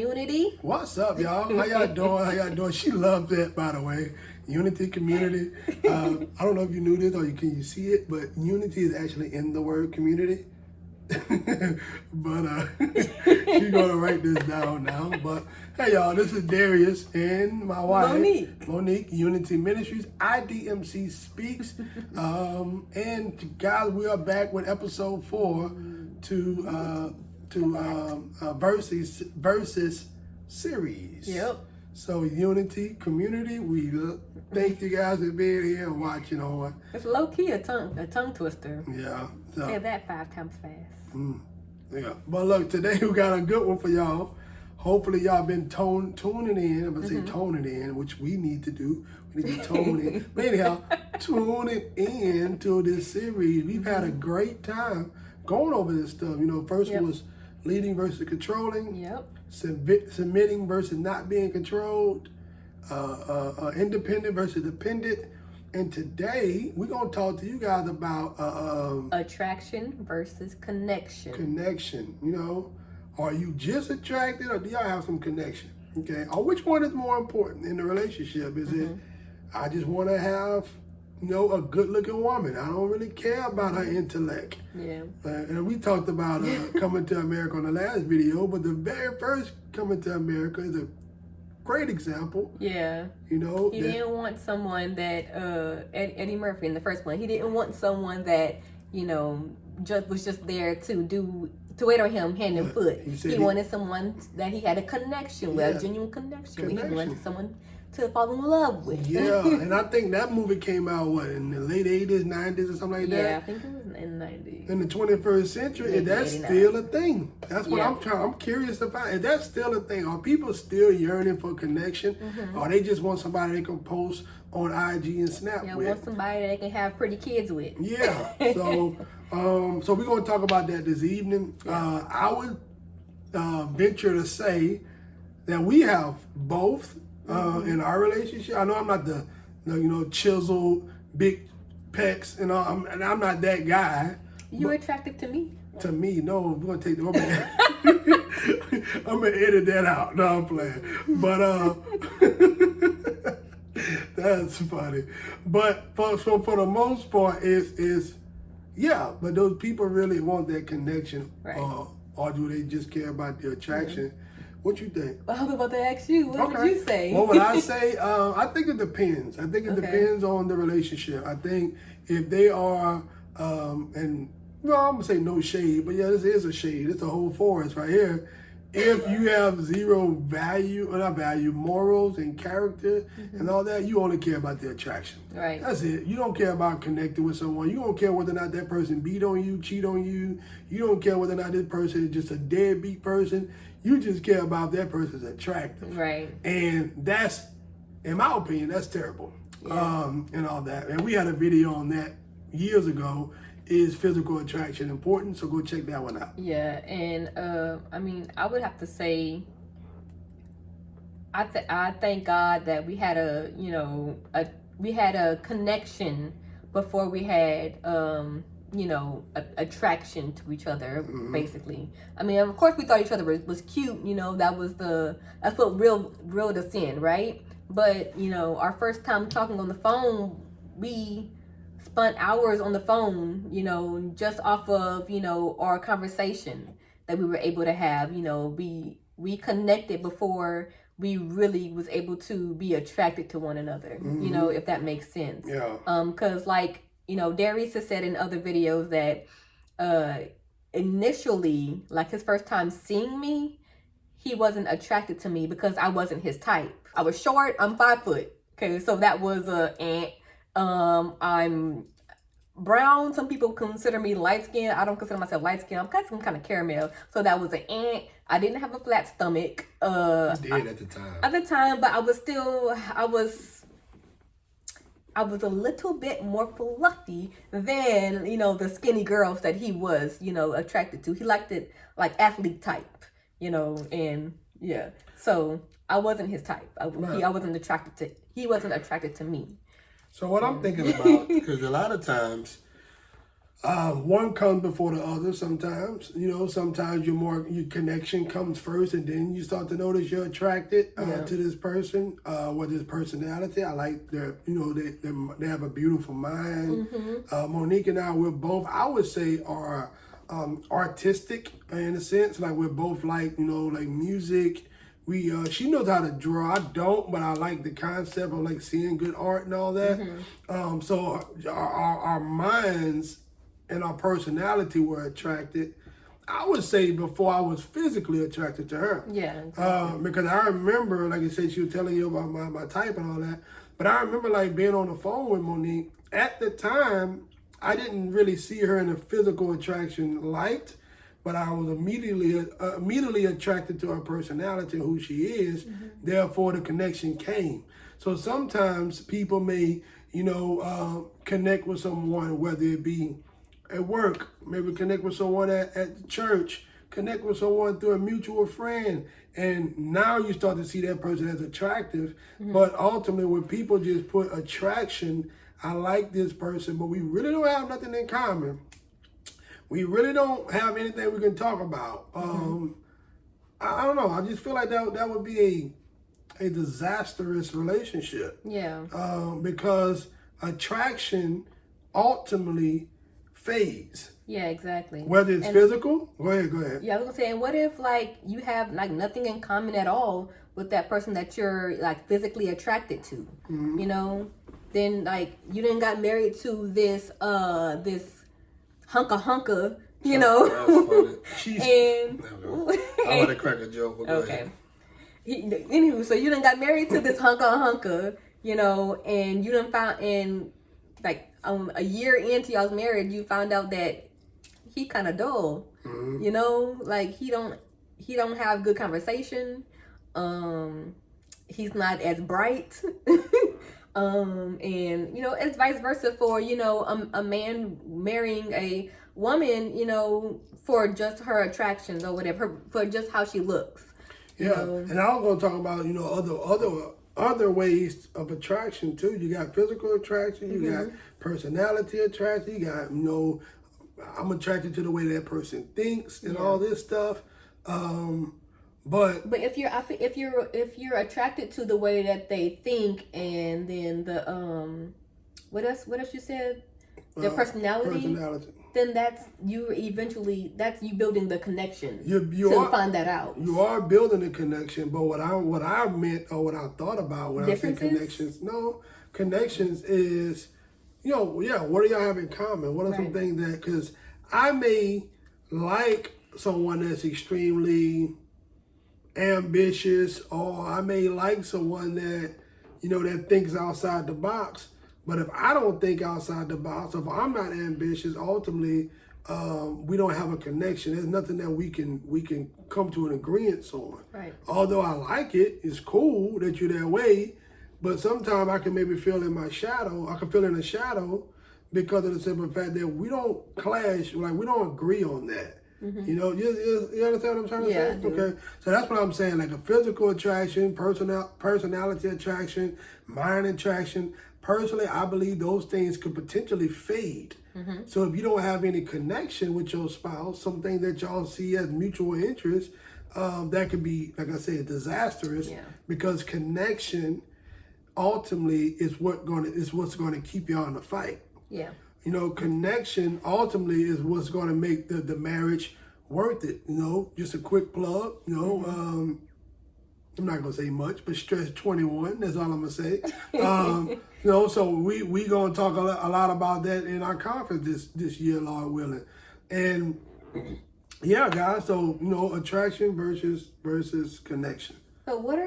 Unity. What's up, y'all? How y'all doing? How y'all doing? She loves it, by the way. Unity community. I don't know if you knew this or can you see it, but unity is actually in the word community. But she's gonna write this down now. But hey, y'all, this is Darius and my wife Monique, Unity Ministries, IDMC Speaks. And guys, we are back with episode 4 to versus series. Yep. So Unity community, we thank you guys for being here and watching on. It's low key a tongue twister. Yeah. So, Say that 5 times fast. yeah. But look, today we got a good one for y'all. Hopefully y'all been tuning in. I'm gonna say toning in, which we need to do. We need to tone in. But anyhow, tuning in to this series. We've had a great time going over this stuff. You know, first was leading versus controlling. Yep. Submitting versus not being controlled. Independent versus dependent. And today we're gonna talk to you guys about attraction versus connection. Connection. You know, are you just attracted, or do y'all have some connection? Okay, or which one is more important in the relationship? Is it I just want to have, you know, a good-looking woman. I don't really care about her intellect. Yeah. And we talked about Coming to America on the last video, but the very first Coming to America is a great example. Yeah. You know, he didn't want someone that Eddie Murphy in the first one. He didn't want someone that, you know, was just there to wait on him hand and foot. He wanted someone that he had a connection with, a genuine connection with. He wanted someone to fall in love with. Yeah, and I think that movie came out, in the late 80s, 90s or something like that? Yeah, I think it was in the 90s. In the 21st century, that's still a thing. That's what I'm curious to find. Is that still a thing? Are people still yearning for connection? Or they just want somebody they can post on IG and Snap with? Want somebody that they can have pretty kids with. Yeah, so so we're going to talk about that this evening. I would venture to say that we have both in our relationship. I know I'm not the chiseled, big pecs, and I'm not that guy. You attractive to me? To me, no. We're gonna take the. I'm gonna edit that out. No, I'm playing. But that's funny. But for the most part, is but those people really want that connection, right? Or do they just care about the attraction? What you think? Well, I was about to ask you. What would you say? What would I say? I think it depends. I think it depends on the relationship. I think if they are, I'm gonna say no shade, but yeah, this is a shade. It's a whole forest right here. If you have zero morals and character and all that, you only care about the attraction. Right. That's it. You don't care about connecting with someone. You don't care whether or not that person beat on you, cheat on you. You don't care whether or not this person is just a deadbeat person. You just care about if that person's attractive. Right. And that's, in my opinion, that's terrible. And all that. And we had a video on that years ago. Is physical attraction important? So go check that one out. Yeah, and I would have to say, I thank God that we had a connection before we had attraction to each other. Basically, I mean, of course, we thought each other was cute. You know, that's what real us in, right? But our first time talking on the phone, we spent hours on the phone, just off of, our conversation that we were able to have. We connected before we really was able to be attracted to one another, if that makes sense. Yeah. Because Darius has said in other videos that initially, like his first time seeing me, he wasn't attracted to me because I wasn't his type. I was short, I'm 5 foot. Okay, so that was I'm brown. Some people consider me light skinned. I don't consider myself light skinned. I'm some kind of caramel. So that was an ant. I didn't have a flat stomach. You did at the time. At the time, but I was a little bit more fluffy than, the skinny girls that he was, attracted to. He liked it like athlete type, and yeah. So I wasn't his type. He wasn't attracted to me. So what I'm thinking about, because a lot of times One comes before the other sometimes. Sometimes your connection comes first, and then you start to notice you're attracted to this person with his personality. I like they have a beautiful mind. Monique and I, we're both, I would say, are artistic in a sense. Like we're both like music. She knows how to draw. I don't, but I like the concept of like seeing good art and all that. So our minds and our personality were attracted. I would say before I was physically attracted to her. Yeah. Exactly. Because I remember, like I said, she was telling you about my type and all that. But I remember like being on the phone with Monique. At the time, I didn't really see her in a physical attraction light, but I was immediately attracted to her personality, who she is. Therefore, the connection came. So sometimes people may, connect with someone, whether it be at work, maybe connect with someone at the church, connect with someone through a mutual friend, and now you start to see that person as attractive. But ultimately, when people just put attraction, I like this person, but we really don't have nothing in common. We really don't have anything we can talk about. I don't know. I just feel like that would be a disastrous relationship. Yeah. Because attraction ultimately fades. Yeah, exactly. Whether it's physical, go ahead. Yeah, I was gonna say, and what if like you have like nothing in common at all with that person that you're like physically attracted to? Then like you didn't got married to this hunka, and I want to crack a joke. But okay. Anywho, so you done got married to this hunka, and you done found, and like a year into y'all's marriage, you found out that he kind of dull. Like he don't have good conversation. He's not as bright. And it's vice versa for a man marrying a woman, for just her attractions or whatever, for just how she looks. Yeah, and I was gonna talk about other ways of attraction too. You got physical attraction, you got personality attraction, you got I'm attracted to the way that person thinks and all this stuff. But if you're attracted to the way that they think, and then the what else you said, their personality, then that's you building the connection to find that out. You are building a connection, but what I meant or what I thought about when I say connections, connections is what do y'all have in common? What are some things that, because I may like someone that's extremely ambitious, or I may like someone that that thinks outside the box. But if I don't think outside the box, if I'm not ambitious, ultimately we don't have a connection. There's nothing that we can come to an agreement on. Right. Although I like it, it's cool that you're that way, but sometimes I can maybe feel in my shadow. I can feel in the shadow because of the simple fact that we don't clash. Like we don't agree on that. You understand what I'm trying to say? Okay. So that's what I'm saying. Like a physical attraction, personality attraction, mind attraction. Personally, I believe those things could potentially fade. So if you don't have any connection with your spouse, something that y'all see as mutual interest, that could be, like I said, disastrous. Because connection ultimately is what's going to keep y'all in the fight. Yeah. Connection ultimately is what's going to make the marriage worth it. Just a quick plug. I'm not gonna say much, but Stretch 21. That's all I'm gonna say. So we gonna talk a lot about that in our conference this year, Lord willing. And yeah, guys. So attraction versus connection. So I want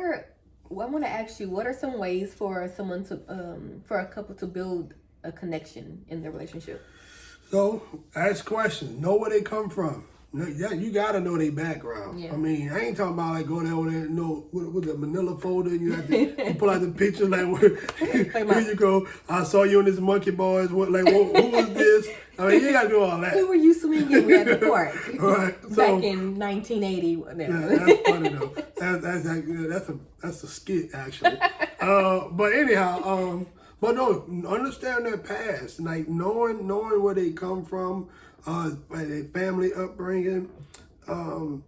to ask you, what are some ways for someone to for a couple to build a connection in their relationship? So ask questions. Know where they come from. Yeah, you gotta know their background. Yeah. I mean, I ain't talking about like going over there and with the manila folder. You have to you pull out the picture like, here you go. I saw you in this Monkey Boys. Who was this? I mean, you gotta do all that. Who were you swinging with at the park? Right. Back in 1980. Yeah, that's funny though. That's a skit actually. But anyhow, But no, understand their past, like knowing where they come from, their family upbringing, finding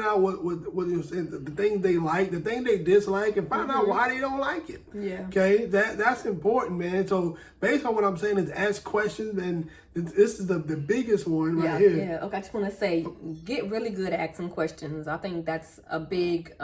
out what you said, the things they like, the thing they dislike, and find out why they don't like it. Yeah. Okay, that's important, man. So based on what I'm saying is ask questions, and this is the biggest one right here. Yeah. Okay. I just want to say, get really good at asking questions. I think that's a big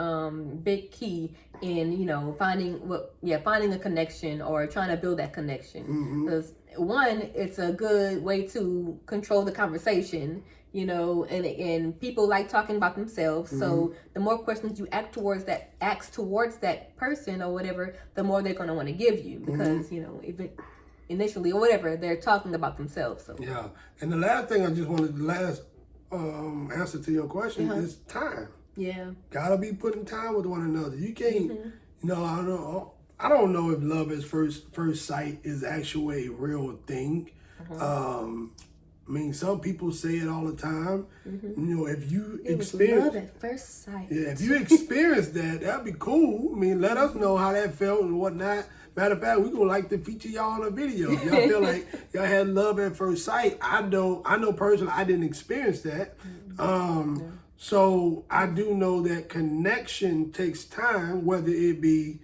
key in finding a connection or trying to build that connection. Because one, it's a good way to control the conversation. And people like talking about themselves. So the more questions you ask towards that person or whatever, the more they're going to want to give you, because initially or whatever, they're talking about themselves. So yeah. And the last thing I just wanted, the last answer to your question is time. Yeah. Gotta be putting time with one another. You can't, I don't know if love at first sight is actually a real thing. I mean, some people say it all the time. If you experience love at first sight. Yeah, if you experience that'd be cool. I mean, let us know how that felt and whatnot. Matter of fact, we gonna like to feature y'all in a video. If y'all feel like y'all had love at first sight. I know personally I didn't experience that. So I do know that connection takes time, whether it be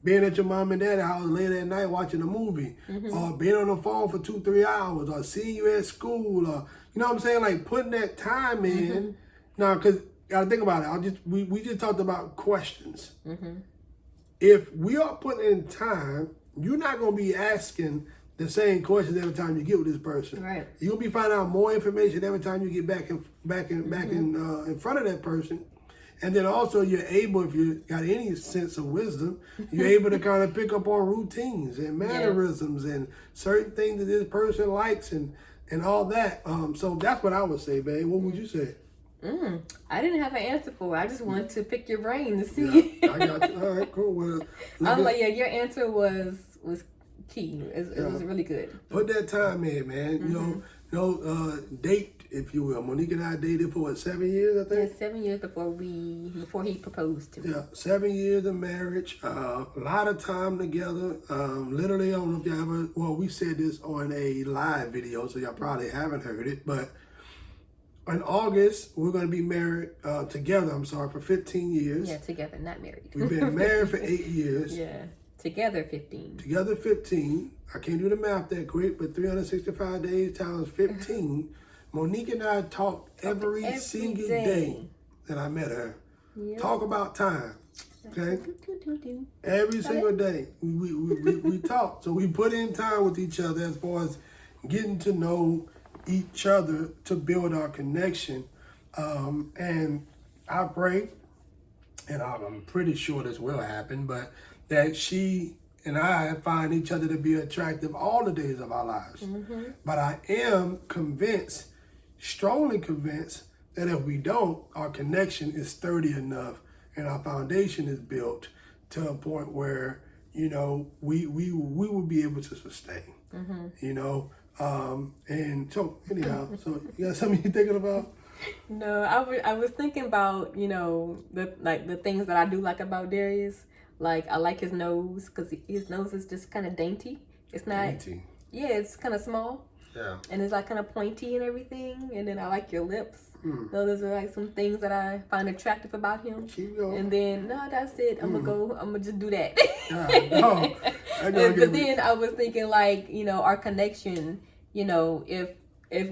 being at your mom and dad's house late at night watching a movie, or being on the phone for 2-3 hours, or seeing you at school, or you know what I'm saying, like putting that time in. Now, because gotta think about it. We just talked about questions. If we are putting in time, you're not gonna be asking the same questions every time you get with this person. Right. You're gonna be finding out more information every time you get back in front of that person. And then also you're able, if you got any sense of wisdom, you're able to kind of pick up on routines and mannerisms and certain things that this person likes and all that. So that's what I would say, babe. What would you say? I didn't have an answer for it. I just wanted to pick your brain to see. Yeah, I got you. All right, cool. Well, I'm like, your answer was key. It was really good. Put that time in, man. Date, if you will. Monique and I dated for 7 years, I think. Yeah, 7 years before he proposed to me. Yeah, 7 years of marriage, a lot of time together. Literally, I don't know if y'all ever, well, we said this on a live video, so y'all probably haven't heard it, but in August, we're going to be married together, for 15 years. Yeah, together, not married. We've been married for 8 years. Yeah, together 15. Together 15. I can't do the math that quick, but 365 days times 15. Monique and I talked every single day that I met her. Yep. Talk about time, okay? Every single day we talk. So we put in time with each other as far as getting to know each other to build our connection. And I pray, and I'm pretty sure this will happen, but that she and I find each other to be attractive all the days of our lives. But I am convinced, strongly convinced, that if we don't, our connection is sturdy enough and our foundation is built to a point where, we will be able to sustain, and so anyhow, so you got something you're thinking about? No, I was thinking about, the things that I do like about Darius. Like, I like his nose, because his nose is just kind of dainty. It's not... Dainty. Yeah, it's kind of small. Yeah. And it's, like, kind of pointy and everything. And then I like your lips. Those are, like, some things that I find attractive about him. Keep going. And then, no, that's it. I'm going to just do that. No. But then I was thinking, like, our connection, if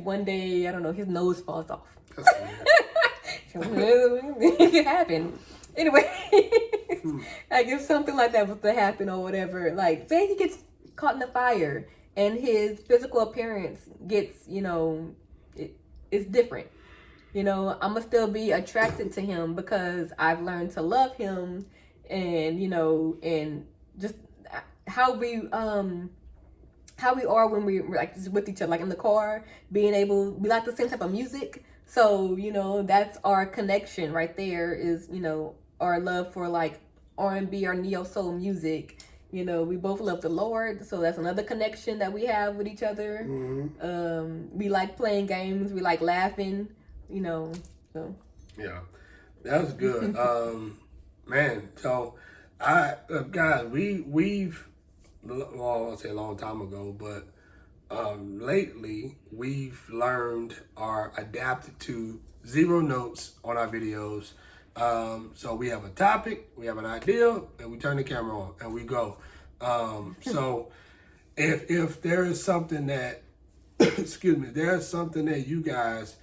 one day, I don't know, his nose falls off. That's it could happen. Anyway, like if something like that was to happen or whatever, like say he gets caught in the fire and his physical appearance gets, it's different. I'm gonna still be attracted to him because I've learned to love him, and and just how we are when we're like just with each other, like in the car, we like the same type of music. So, that's our connection right there is, our love for like R&B or neo soul music. We both love the Lord. So that's another connection that we have with each other. We like playing games. We like laughing, so. Yeah, that's good. Man, so guys, we've well, I'll say a long time ago, but lately we've learned or adapted to zero notes on our videos. So we have a topic, we have an idea, and we turn the camera on and we go. So if there is something that, excuse me, there's something that you guys,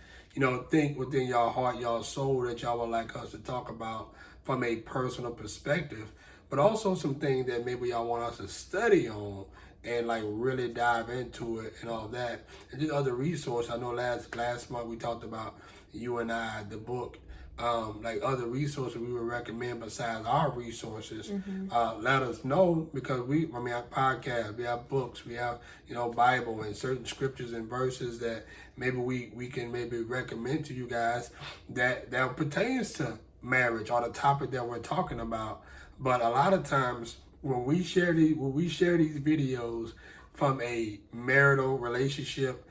think within your heart, your soul that y'all would like us to talk about from a personal perspective, but also some things that maybe y'all want us to study on and like really dive into it and all that. And just other resources. I know last month we talked about you and I, the book, like other resources we would recommend besides our resources. Let us know, because our podcast, we have books, we have, Bible and certain scriptures and verses that maybe we can maybe recommend to you guys that pertains to marriage or the topic that we're talking about. But a lot of times when we share these videos from a marital relationship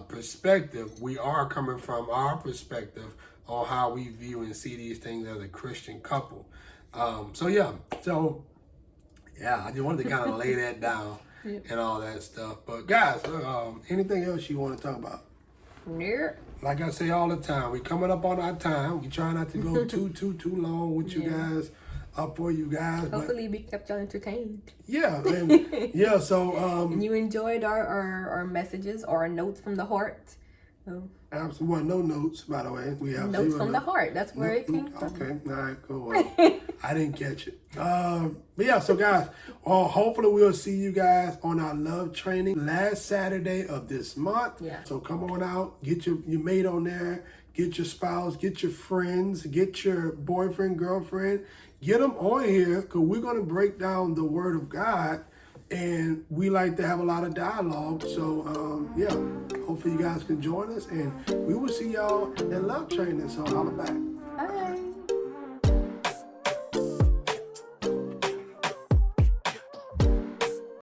perspective, we are coming from our perspective on how we view and see these things as a Christian couple. So I just wanted to kind of lay that down and all that stuff. But guys, anything else you want to talk about? Yeah. Like I say all the time, we coming up on our time. We try not to go too long with you guys. For you guys. Hopefully we kept y'all entertained. Yeah, and so and you enjoyed our messages or our notes from the heart. Absolutely. Well, no notes, by the way. We have notes from the heart. That's where it came from. Okay, all right, cool. I didn't catch it. But yeah, so guys, hopefully we'll see you guys on our love training last Saturday of this month. Yeah. So come on out, get your mate on there, get your spouse, get your friends, get your boyfriend, girlfriend. Get them on here, because we're going to break down the Word of God, and we like to have a lot of dialogue. So, hopefully you guys can join us, and we will see y'all in love training. So, holla back. Bye.